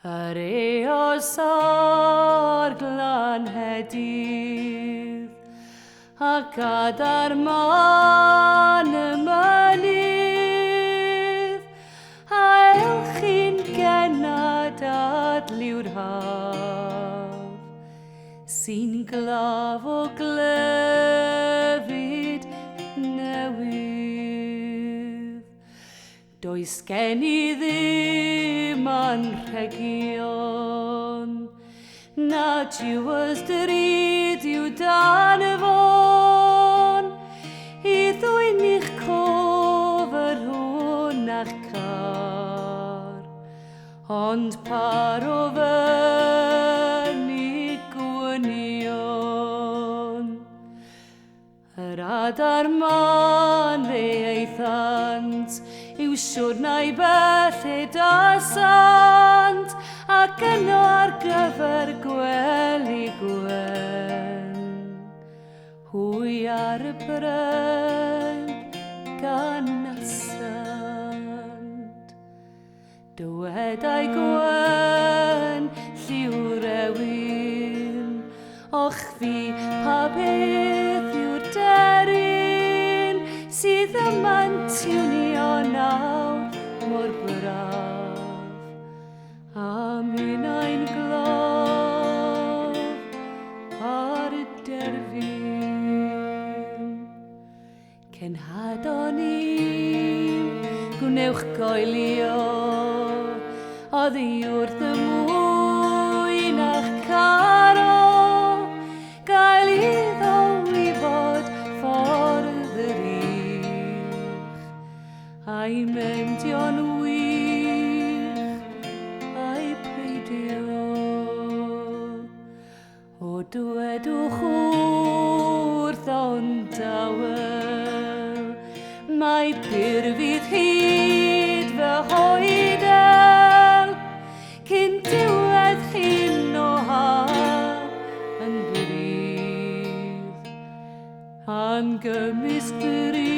Yr eos o'r glanhedydd, ac adar man y mynydd, a elchi'n genad adliw'r haf, sy'n glaf o glyfyd newydd. Does gen I ddim anrhegion, na diwys drud yw dan y fôn, I ddwyn i'ch cof yr hwn a'ch car, ond par o fyny gwynion. Yr adar man fe eithant, yw siwr na'i beth edasant, ac yno ar gyfer gwely gwen. Hwy ar y bren gan nasant, dywedai gwen lliw'r ewin, och fi pa beth yw'r deryn, sydd yma'n tiwnio nawr mor braf, a minnau'n glof ar y derfyn. Cenhadon I'm, gwnewch goelio, oddi wrth y mwyn a'ch caro, gael iddo I fod ffordd yr a'i mendio'n wych a'i peidio. O dywedwch wrth o'n dawel, mae byr fydd hyd fy hoedel, cyn diwedd hyn o haf yn gryf, a'n gymysg gryf.